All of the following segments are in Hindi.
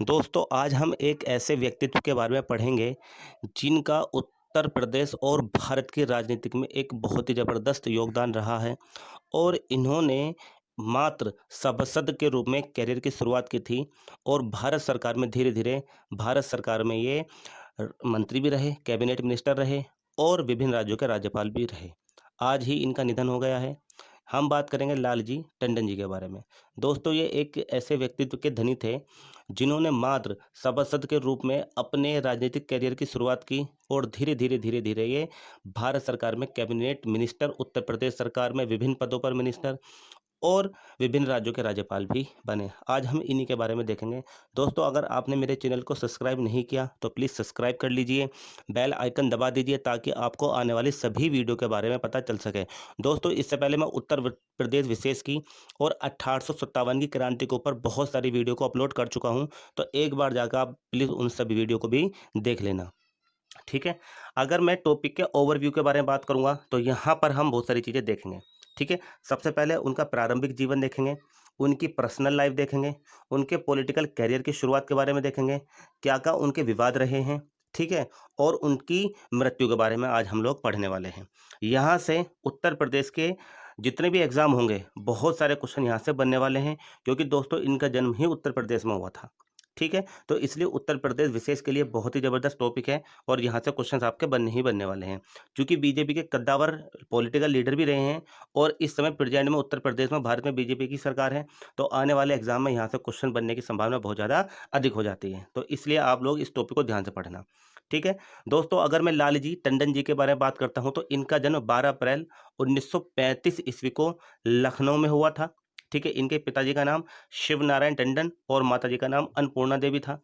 दोस्तों आज हम एक ऐसे व्यक्तित्व के बारे में पढ़ेंगे जिनका उत्तर प्रदेश और भारत की राजनीति में एक बहुत ही ज़बरदस्त योगदान रहा है और इन्होंने मात्र सभासद के रूप में करियर की शुरुआत की थी और भारत सरकार में धीरे धीरे भारत सरकार में ये मंत्री भी रहे, कैबिनेट मिनिस्टर रहे और विभिन्न राज्यों के राज्यपाल भी रहे। आज ही इनका निधन हो गया है। हम बात करेंगे लालजी टंडन जी के बारे में। दोस्तों ये एक ऐसे व्यक्तित्व के धनी थे जिन्होंने मात्र सभासद के रूप में अपने राजनीतिक करियर की शुरुआत की और धीरे धीरे ये भारत सरकार में कैबिनेट मिनिस्टर, उत्तर प्रदेश सरकार में विभिन्न पदों पर मिनिस्टर और विभिन्न राज्यों के राज्यपाल भी बने। आज हम इन्हीं के बारे में देखेंगे। दोस्तों अगर आपने मेरे चैनल को सब्सक्राइब नहीं किया तो प्लीज़ सब्सक्राइब कर लीजिए, बेल आइकन दबा दीजिए ताकि आपको आने वाली सभी वीडियो के बारे में पता चल सके। दोस्तों इससे पहले मैं उत्तर प्रदेश विशेष की और 1857 की क्रांति के ऊपर बहुत सारी वीडियो को अपलोड कर चुका हूँ, तो एक बार जाकर आप प्लीज़ उन सभी वीडियो को भी देख लेना। ठीक है। अगर मैं टॉपिक के ओवरव्यू के बारे में बात करूंगा तो यहाँ पर हम बहुत सारी चीज़ें देखेंगे। ठीक है। सबसे पहले उनका प्रारंभिक जीवन देखेंगे, उनकी पर्सनल लाइफ देखेंगे, उनके पॉलिटिकल कैरियर की शुरुआत के बारे में देखेंगे, क्या क्या उनके विवाद रहे हैं। ठीक है। और उनकी मृत्यु के बारे में आज हम लोग पढ़ने वाले हैं। यहाँ से उत्तर प्रदेश के जितने भी एग्जाम होंगे बहुत सारे क्वेश्चन यहाँ से बनने वाले हैं, क्योंकि दोस्तों इनका जन्म ही उत्तर प्रदेश में हुआ था। ठीक है। तो इसलिए उत्तर प्रदेश विशेष के लिए बहुत ही ज़बरदस्त टॉपिक है और यहाँ से क्वेश्चंस आपके बनने ही बनने वाले हैं, क्योंकि बीजेपी के कद्दावर पॉलिटिकल लीडर भी रहे हैं और इस समय प्रेजेंट में उत्तर प्रदेश में भारत में बीजेपी की सरकार है। तो आने वाले एग्जाम में यहाँ से क्वेश्चन बनने की संभावना बहुत ज़्यादा अधिक हो जाती है। तो इसलिए आप लोग इस टॉपिक को ध्यान से पढ़ना। ठीक है। दोस्तों अगर मैं लालजी टंडन जी के बारे में बात करता हूँ तो इनका जन्म 12 अप्रैल 1935 ईस्वी को लखनऊ में हुआ था। ठीक है। इनके पिताजी का नाम शिव नारायण टंडन और माताजी का नाम अन्नपूर्णा देवी था।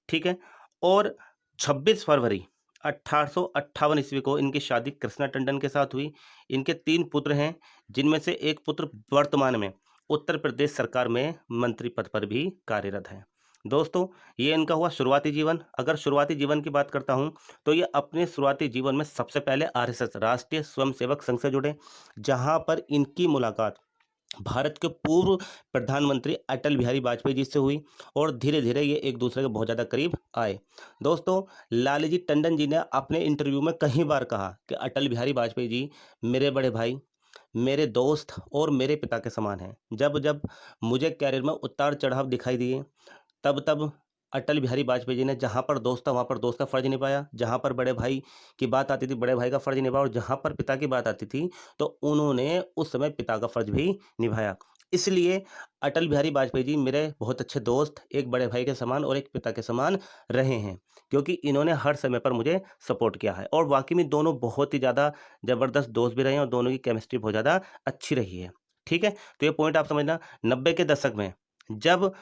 ठीक है। और 26 फरवरी 1858 ईस्वी को इनकी शादी कृष्णा टंडन के साथ हुई। इनके 3 पुत्र हैं, जिनमें से एक पुत्र वर्तमान में उत्तर प्रदेश सरकार में मंत्री पद पर भी कार्यरत है। दोस्तों ये इनका हुआ शुरुआती जीवन। अगर शुरुआती जीवन की बात करता हूं तो ये अपने शुरुआती जीवन में सबसे पहले आरएसएस राष्ट्रीय स्वयंसेवक संघ से जुड़े, जहां पर इनकी मुलाकात भारत के पूर्व प्रधानमंत्री अटल बिहारी वाजपेयी जी से हुई और धीरे धीरे ये एक दूसरे के बहुत ज़्यादा करीब आए। दोस्तों लालजी टंडन जी ने अपने इंटरव्यू में कई बार कहा कि अटल बिहारी वाजपेयी जी मेरे बड़े भाई, मेरे दोस्त और मेरे पिता के समान हैं। जब जब मुझे कैरियर में उतार चढ़ाव दिखाई दिए तब तब अटल बिहारी वाजपेयी जी ने जहाँ पर दोस्त था वहाँ पर दोस्त का फ़र्ज निभाया, जहाँ पर बड़े भाई की बात आती थी बड़े भाई का फ़र्ज निभाया और जहाँ पर पिता की बात आती थी तो उन्होंने उस समय पिता का फ़र्ज भी निभाया। इसलिए अटल बिहारी वाजपेयी जी मेरे बहुत अच्छे दोस्त, एक बड़े भाई के समान और एक पिता के समान रहे हैं, क्योंकि इन्होंने हर समय पर मुझे सपोर्ट किया है और वाकई में दोनों बहुत ही ज़्यादा ज़बरदस्त दोस्त भी रहे हैं और दोनों की केमिस्ट्री बहुत ज़्यादा अच्छी रही है। ठीक है। तो ये पॉइंट आप समझना। 90 के दशक में जब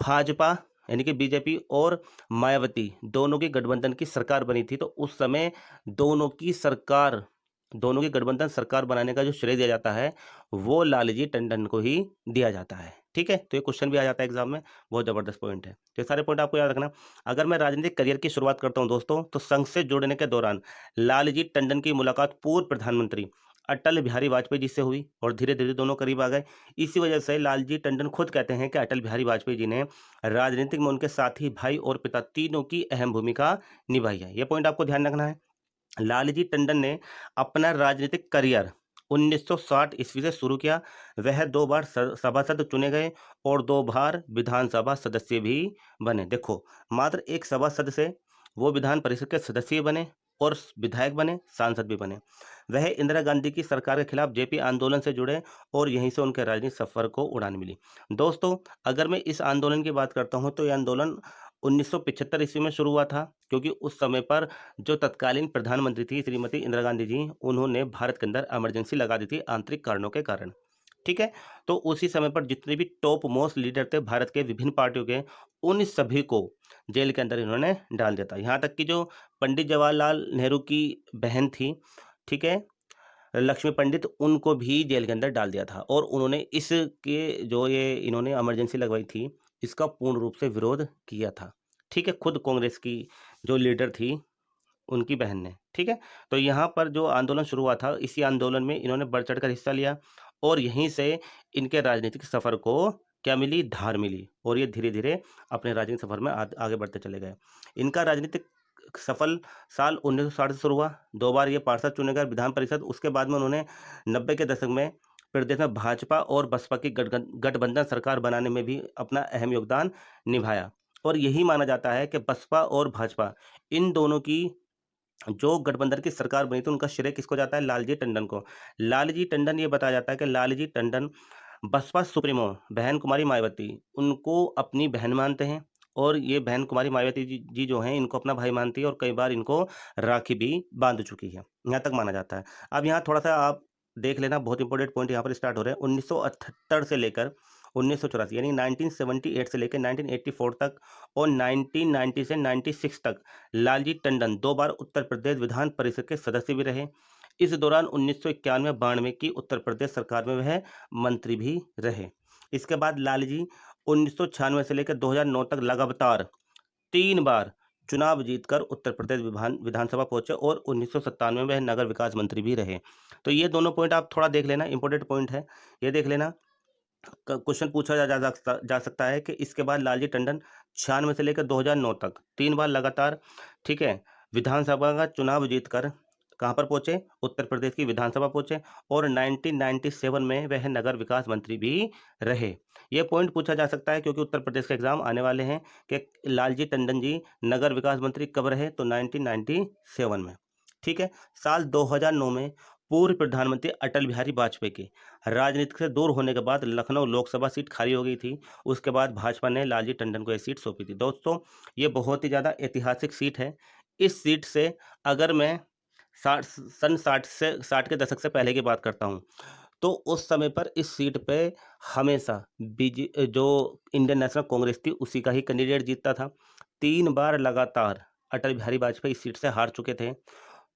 भाजपा यानी कि बीजेपी और मायावती दोनों की गठबंधन की सरकार बनी थी तो उस समय दोनों की गठबंधन सरकार बनाने का जो श्रेय दिया जाता है वो लालजी टंडन को ही दिया जाता है। ठीक है। तो ये क्वेश्चन भी आ जाता है एग्जाम में, बहुत जबरदस्त पॉइंट है। तो ये सारे पॉइंट आपको याद रखना। अगर मैं राजनीतिक करियर की शुरुआत करता हूं दोस्तों तो संघ से जुड़ने के दौरान लालजी टंडन की मुलाकात पूर्व प्रधानमंत्री अटल बिहारी वाजपेयी जी से हुई और धीरे धीरे दोनों करीब आ गए। इसी वजह से लालजी टंडन खुद कहते हैं कि अटल बिहारी वाजपेयी जी ने राजनीतिक में उनके साथी, भाई और पिता तीनों की अहम भूमिका निभाई है। ये पॉइंट आपको ध्यान रखना है। लालजी टंडन ने अपना राजनीतिक करियर 1960 ईस्वी से शुरू किया। वह 2 बार सभासद चुने गए और 2 बार विधानसभा सदस्य भी बने। देखो मात्र एक सभासद से वो विधान परिषद के सदस्य बने और विधायक बने, सांसद भी बने। वह इंदिरा गांधी की सरकार के खिलाफ जेपी आंदोलन से जुड़े और यहीं से उनके राजनीतिक सफर को उड़ान मिली। दोस्तों अगर मैं इस आंदोलन की बात करता हूं तो यह आंदोलन 1975 ईस्वी में शुरू हुआ था, क्योंकि उस समय पर जो तत्कालीन प्रधानमंत्री थी श्रीमती इंदिरा गांधी जी, उन्होंने भारत के अंदर इमरजेंसी लगा दी थी आंतरिक कारणों के कारण। ठीक है। तो उसी समय पर जितने भी टॉप मोस्ट लीडर थे भारत के विभिन्न पार्टियों के, उन सभी को जेल के अंदर इन्होंने डाल दिया था। यहाँ तक कि जो पंडित जवाहरलाल नेहरू की बहन थी, ठीक है, लक्ष्मी पंडित, उनको भी जेल के अंदर डाल दिया था और उन्होंने इसके जो ये इन्होंने इमरजेंसी लगवाई थी इसका पूर्ण रूप से विरोध किया था। ठीक है। खुद कांग्रेस की जो लीडर थी उनकी बहन ने। ठीक है। तो यहाँ पर जो आंदोलन शुरू हुआ था, इसी आंदोलन में इन्होंने बढ़ चढ़कर हिस्सा लिया और यहीं से इनके राजनीतिक सफर को क्या मिली, धार मिली, और ये धीरे धीरे अपने राजनीतिक सफर में आगे बढ़ते चले गए। इनका राजनीतिक सफल साल 1960 से शुरू हुआ। 2 बार ये पार्षद चुने गए विधान परिषद। उसके बाद में उन्होंने 90 के दशक में प्रदेश में भाजपा और बसपा की गठबंधन सरकार बनाने में भी अपना अहम योगदान निभाया। और यही माना जाता है कि बसपा और भाजपा इन दोनों की जो गठबंधन की सरकार बनी थी, उनका श्रेय किसको जाता है? लालजी टंडन को। लालजी टंडन, ये बताया जाता है कि लालजी टंडन बसपा सुप्रीमो बहन कुमारी मायावती, उनको अपनी बहन मानते हैं, और ये बहन कुमारी मायावती जी जो हैं, इनको अपना भाई मानती है, और कई बार इनको राखी भी बांध चुकी है, यहाँ तक माना जाता है। अब यहाँ थोड़ा सा आप देख लेना, बहुत इंपॉर्टेंट पॉइंट यहाँ पर स्टार्ट हो रहे हैं। 1978 से लेकर 1984, यानी 1978 से लेकर 1984 तक, और 1990 से 96 तक लालजी टंडन 2 बार उत्तर प्रदेश विधान परिषद के सदस्य भी रहे। इस दौरान 1991-92 की उत्तर प्रदेश सरकार में वह मंत्री भी रहे। इसके बाद लालजी 1996 से लेकर 2009 तक लगातार 3 बार चुनाव जीतकर उत्तर प्रदेश विधानसभा पहुंचे, और 1997 में वह नगर विकास मंत्री भी रहे। तो ये दोनों पॉइंट आप थोड़ा देख लेना, इंपॉर्टेंट पॉइंट है, ये देख लेना। क्वेश्चन पूछा जा सकता है कि इसके बाद लालजी टंडन 96 से लेकर 2009 तक 3 बार लगातार, ठीक है, विधानसभा का चुनाव जीतकर कहाँ पर पहुंचे? उत्तर प्रदेश की विधानसभा पहुंचे, और 1997 में वह नगर विकास मंत्री भी रहे। ये पॉइंट पूछा जा सकता है क्योंकि उत्तर प्रदेश के एग्जाम आने वाले हैं कि लालजी टंडन जी नगर विकास मंत्री कब रहे? तो 1997 में। ठीक है। साल 2009 में पूर्व प्रधानमंत्री अटल बिहारी वाजपेयी के राजनीति से दूर होने के बाद लखनऊ लोकसभा सीट खाली हो गई थी। उसके बाद भाजपा ने लालजी टंडन को यह सीट सौंपी थी। दोस्तों, ये बहुत ही ज़्यादा ऐतिहासिक सीट है। इस सीट से अगर मैं 60 के दशक से पहले की बात करता हूँ, तो उस समय पर इस सीट पे हमेशा बीजे जो इंडियन नेशनल कांग्रेस थी, उसी का ही कैंडिडेट जीतता था। 3 बार लगातार अटल बिहारी वाजपेयी इस सीट से हार चुके थे।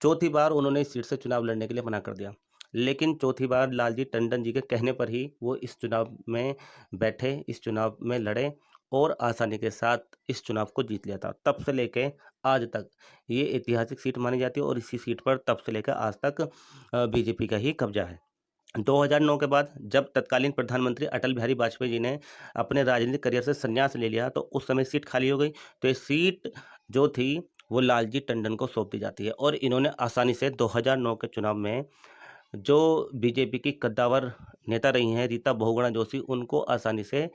चौथी बार उन्होंने इस सीट से चुनाव लड़ने के लिए मना कर दिया, लेकिन चौथी बार लालजी टंडन जी के कहने पर ही वो इस चुनाव में बैठे, इस चुनाव में लड़े, और आसानी के साथ इस चुनाव को जीत लिया था। तब से लेके आज तक ये ऐतिहासिक सीट मानी जाती है, और इसी सीट पर तब से लेकर आज तक बीजेपी का ही कब्जा है। 2009 के बाद जब तत्कालीन प्रधानमंत्री अटल बिहारी वाजपेयी जी ने अपने राजनीतिक करियर से संन्यास ले लिया, तो उस समय सीट खाली हो गई। तो ये सीट जो थी वो लालजी टंडन को सौंप दी जाती है, और इन्होंने आसानी से 2009 के चुनाव में जो बीजेपी की कद्दावर नेता रही हैं रीता बहुगुणा जोशी, उनको आसानी से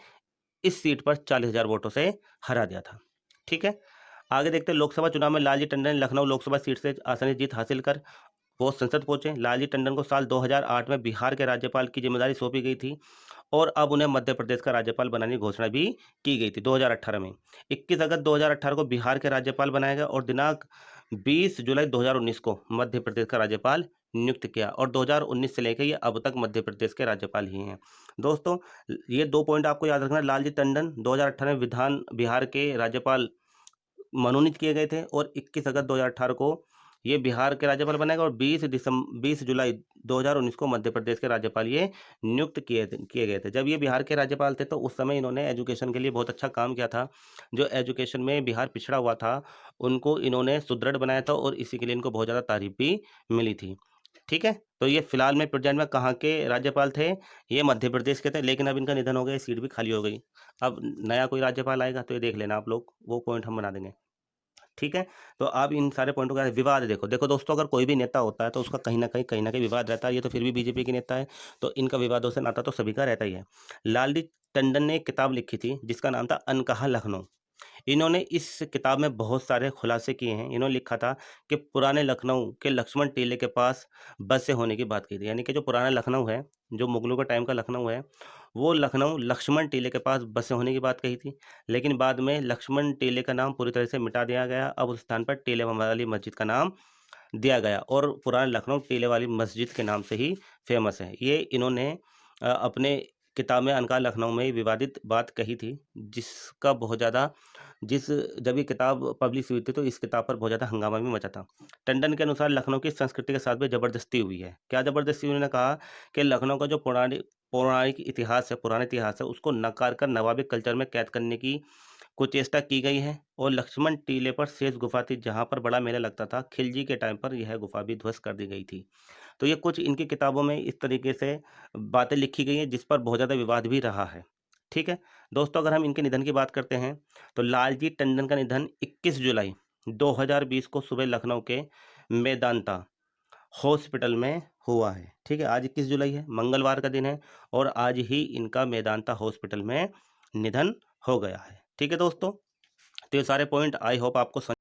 इस सीट पर 40,000 वोटों से हरा दिया था। ठीक है। आगे देखते हैं, लोकसभा चुनाव में लालजी टंडन ने लखनऊ लोकसभा सीट से आसानी से जीत हासिल कर वो संसद पहुंचे। लालजी टंडन को साल 2008 में बिहार के राज्यपाल की जिम्मेदारी सौंपी गई थी, और अब उन्हें मध्य प्रदेश का राज्यपाल बनाने की घोषणा भी की गई थी 2018 में। 21 अगस्त 2018 को बिहार के राज्यपाल बनाया गया, और दिनांक 20 जुलाई 2019 को मध्य प्रदेश का राज्यपाल नियुक्त किया, और 2019 से लेकर ये अब तक मध्य प्रदेश के राज्यपाल ही हैं। दोस्तों, ये 2 पॉइंट आपको याद रखना। लालजी टंडन 2018 में बिहार के राज्यपाल मनोनीत किए गए थे, और 21 अगस्त 2018 को ये बिहार के राज्यपाल बनाए गए, और 20 जुलाई 2019 को मध्य प्रदेश के राज्यपाल ये नियुक्त किए गए थे। जब ये बिहार के राज्यपाल थे, तो उस समय इन्होंने एजुकेशन के लिए बहुत अच्छा काम किया था। जो एजुकेशन में बिहार पिछड़ा हुआ था, उनको इन्होंने सुदृढ़ बनाया था, और इसी के लिए इनको बहुत ज़्यादा तारीफ भी मिली थी। ठीक है। तो ये फिलहाल में प्रेजेंट में कहाँ के राज्यपाल थे? ये मध्य प्रदेश के थे, लेकिन अब इनका निधन हो गया, सीट भी खाली हो गई। अब नया कोई राज्यपाल आएगा तो ये देख लेना आप लोग, वो पॉइंट हम बना देंगे। ठीक है। तो आप इन सारे पॉइंटों का विवाद देखो देखो दोस्तों, अगर कोई भी नेता होता है तो उसका कहीं ना कहीं विवाद रहता है। ये तो फिर भी बीजेपी के नेता है, तो इनका विवादों से नाता तो सभी का रहता ही है। लालजी टंडन ने एक किताब लिखी थी जिसका नाम था अनकहा लखनऊ। इन्होंने इस किताब में बहुत सारे खुलासे किए हैं। इन्होंने लिखा था कि पुराने लखनऊ के लक्ष्मण टीले के पास बसें होने की बात की थी, यानी कि जो पुराना लखनऊ है, जो मुगलों के टाइम का लखनऊ है, वो लखनऊ लक्ष्मण टीले के पास बसें होने की बात कही थी। लेकिन बाद में लक्ष्मण टीले का नाम पूरी तरह से मिटा दिया गया। अब उस स्थान पर टीले वाली मस्जिद का नाम दिया गया, और पुराने लखनऊ टीले वाली मस्जिद के नाम से ही फेमस है। ये इन्होंने अपने किताब में अनका लखनऊ में ही विवादित बात कही थी, जिसका बहुत ज़्यादा जिस जब ये किताब पब्लिश हुई थी, तो इस किताब पर बहुत ज़्यादा हंगामा भी मचा था। टंडन के अनुसार लखनऊ की संस्कृति के साथ भी ज़बरदस्ती हुई है। क्या ज़बरदस्ती? उन्होंने कहा कि लखनऊ का जो पौराणिक इतिहास है, पुराना इतिहास है, उसको नकार कर नवाबी कल्चर में कैद करने की कुचेष्टा की गई है। और लक्ष्मण टीले पर शेष गुफा थी, जहाँ पर बड़ा मेला लगता था। खिलजी के टाइम पर यह गुफा भी ध्वस्त कर दी गई थी। तो ये कुछ इनकी किताबों में इस तरीके से बातें लिखी गई हैं, जिस पर बहुत ज़्यादा विवाद भी रहा है। ठीक है दोस्तों, अगर हम इनके निधन की बात करते हैं तो लालजी टंडन का निधन 21 जुलाई 2020 को सुबह लखनऊ के मेदांता हॉस्पिटल में हुआ है। ठीक है, आज 21 जुलाई है, मंगलवार का दिन है और आज ही इनका मेदांता हॉस्पिटल में निधन हो गया है। ठीक है दोस्तों, तो ये सारे पॉइंट आई होप आपको